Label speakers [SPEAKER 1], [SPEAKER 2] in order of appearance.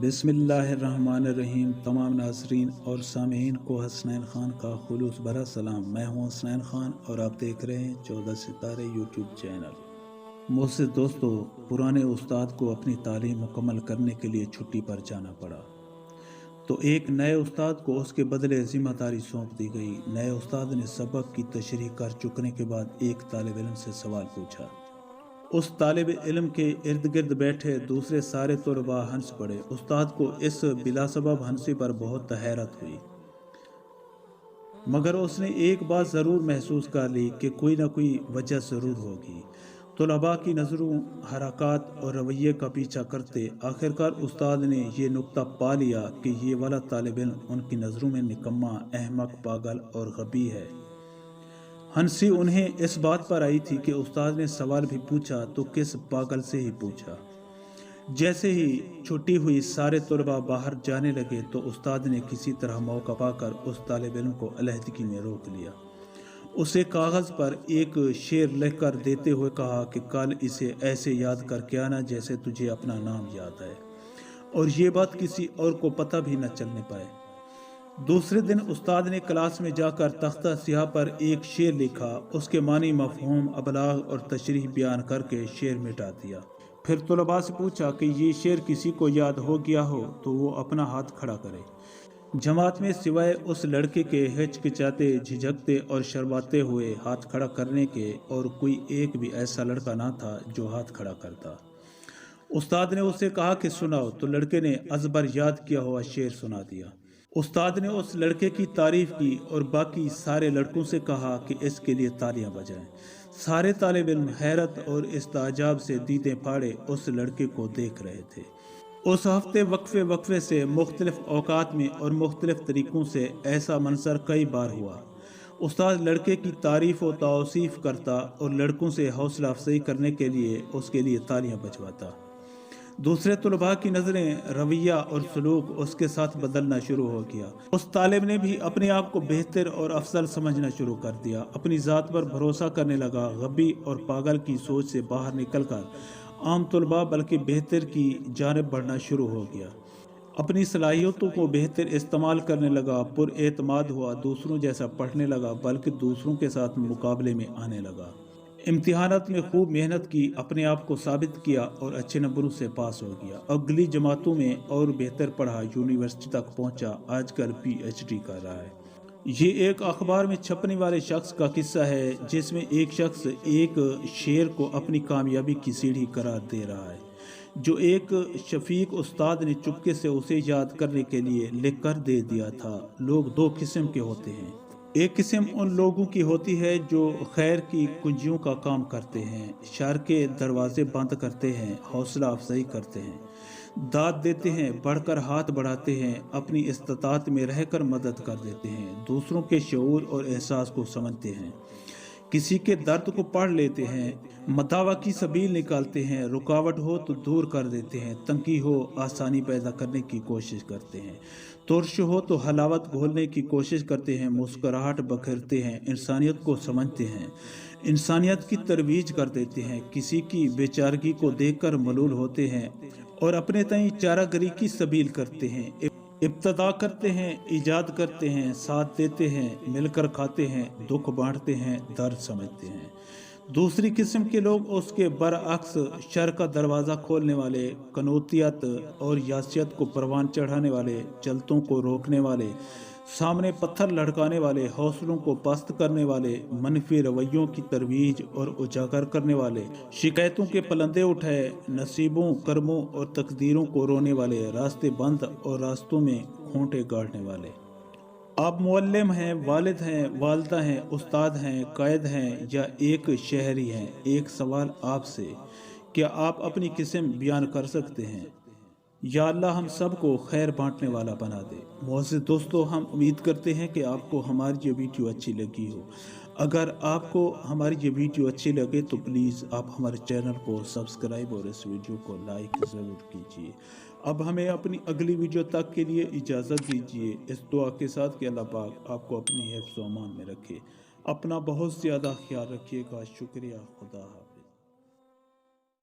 [SPEAKER 1] बिस्मिल्लाहिर्रहमानिर्रहीम। तमाम नाज़रीन और सामीन को हसनैन ख़ान का खुलूस भरा सलाम। मैं हूं हसनैन ख़ान और आप देख रहे हैं 14 सितारे यूट्यूब चैनल। मुझसे दोस्तों, पुराने उस्ताद को अपनी तालीम मुकम्मल करने के लिए छुट्टी पर जाना पड़ा, तो एक नए उस्ताद को उसके बदले ज़िम्मेदारी सौंप दी गई। नए उस्ताद ने सबक की तशरीह कर चुकने के बाद एक तालिब इल्म से सवाल पूछा। उस तालिब इल्म के इर्द गिर्द बैठे दूसरे सारे तलबा हंस पड़े। उस्ताद को इस बिलासबब हंसी पर बहुत हैरत हुई, मगर उसने एक बात ज़रूर महसूस कर ली कि कोई ना कोई वजह ज़रूर होगी। तलबा की नज़रों, हरकत और रवैये का पीछा करते आखिरकार उस्ताद ने ये नुक्ता पा लिया कि ये वाला तालिब इल्म उनकी नज़रों में निकम्मा, अहमक, पागल और गबी है। हंसी उन्हें इस बात पर आई थी कि उस्ताद ने सवाल भी पूछा तो किस पागल से ही पूछा। जैसे ही छुट्टी हुई, सारे तलबा बाहर जाने लगे तो उस्ताद ने किसी तरह मौका पाकर उस तालिब इल्म को अलहदगी में रोक लिया। उसे कागज़ पर एक शेर लिखकर देते हुए कहा कि कल इसे ऐसे याद करके आना जैसे तुझे अपना नाम याद है, और ये बात किसी और को पता भी न चलने पाए। दूसरे दिन उस्ताद ने क्लास में जाकर तख्ता स्याह पर एक शेर लिखा, उसके मानी, मफहूम, अबलाग और तशरीह बयान करके शेर मिटा दिया। फिर तलबा से पूछा कि ये शेर किसी को याद हो गया हो तो वो अपना हाथ खड़ा करे। जमात में सिवाय उस लड़के के हिचकिचाते, झिझकते और शर्माते हुए हाथ खड़ा करने के और कोई एक भी ऐसा लड़का ना था जो हाथ खड़ा करता। उस्ताद ने उसे कहा कि सुनाओ, तो लड़के ने अजबर याद किया हुआ शेर सुना दिया। उस्ताद ने उस लड़के की तारीफ की और बाकी सारे लड़कों से कहा कि इसके लिए तालियां बजाएं। सारे तालिब इल्म हैरत और इस्ताजाब से दीदें फाड़े उस लड़के को देख रहे थे। उस हफ्ते वक्फे वक्फे से मुख्तलिफ औकात में और मुख्तलिफ तरीक़ों से ऐसा मंजर कई बार हुआ। उस्ताद लड़के की तारीफ और तौसीफ करता और लड़कों से हौसला अफजाई करने के लिए उसके लिए तालियां बजवाता। दूसरे तलबा की नज़रें, रवैया और सलूक उसके साथ बदलना शुरू हो गया। उस तालिब ने भी अपने आप को बेहतर और अफजल समझना शुरू कर दिया। अपनी ज़ात पर भरोसा करने लगा। गबी और पागल की सोच से बाहर निकलकर आम तलबा बल्कि बेहतर की जानिब बढ़ना शुरू हो गया। अपनी सलाहियतों को बेहतर इस्तेमाल करने लगा, पुरएतमाद हुआ, दूसरों जैसा पढ़ने लगा, बल्कि दूसरों के साथ मुकाबले में आने लगा। इम्तिहानात में खूब मेहनत की, अपने आप को साबित किया और अच्छे नंबरों से पास हो गया। अगली जमातों में और बेहतर पढ़ा, यूनिवर्सिटी तक पहुंचा, आजकल PhD कर रहा है। ये एक अखबार में छपने वाले शख्स का किस्सा है जिसमें एक शख्स एक शेर को अपनी कामयाबी की सीढ़ी करार दे रहा है, जो एक शफीक उस्ताद ने चुपके से उसे याद करने के लिए लिख कर दे दिया था। लोग दो किस्म के होते हैं। एक किस्म उन लोगों की होती है जो खैर की कुंजियों का काम करते हैं, शर के दरवाजे बंद करते हैं, हौसला अफजाई करते हैं, दाद देते हैं, बढ़कर हाथ बढ़ाते हैं, अपनी इस्तात में रहकर मदद कर देते हैं, दूसरों के शऊर और एहसास को समझते हैं, किसी के दर्द को पढ़ लेते हैं, मदावा की सबील निकालते हैं, रुकावट हो तो दूर कर देते हैं, तंगी हो आसानी पैदा करने की कोशिश करते हैं, तुर्श हो तो हलावत घोलने की कोशिश करते हैं, मुस्कुराहट बखेरते हैं, इंसानियत को समझते हैं, इंसानियत की तरवीज कर देते हैं, किसी की बेचारगी को देखकर मलूल होते हैं और अपने तई चारागरी की सबील करते हैं, इब्तदा करते हैं, इजाद करते हैं, साथ देते हैं, मिलकर खाते हैं, दुख बांटते हैं, दर्द समझते हैं। दूसरी किस्म के लोग उसके बरअक्स शर का दरवाज़ा खोलने वाले, कनूतियत और यासियत को परवान चढ़ाने वाले, चलतों को रोकने वाले, सामने पत्थर लड़काने वाले, हौसलों को पस्त करने वाले, मनफी रवैयों की तरवीज और उजागर करने वाले, शिकायतों के पलंदे उठाए, नसीबों, कर्मों और तकदीरों को रोने वाले, रास्ते बंद और रास्तों में खूंटे गाड़ने वाले। आप मुअल्लिम हैं, वालिद हैं, वालदा हैं, उस्ताद हैं, कायद हैं या एक शहरी हैं, एक सवाल आपसे, क्या आप अपनी किस्म बयान कर सकते हैं? या अल्लाह हम सब को खैर बांटने वाला बना दे। मोअज़्ज़िज़ दोस्तों, हम उम्मीद करते हैं कि आपको हमारी ये वीडियो अच्छी लगी हो। अगर आपको हमारी ये वीडियो अच्छी लगे तो प्लीज़ आप हमारे चैनल को सब्सक्राइब और इस वीडियो को लाइक ज़रूर कीजिए। अब हमें अपनी अगली वीडियो तक के लिए इजाज़त दीजिए, इस दुआ के साथ कि अल्लाह पाक आपको अपनी हिफ्ज़ व अमान में रखे। अपना बहुत ज़्यादा ख्याल रखिएगा। शुक्रिया। खुदा हाफ़िज़।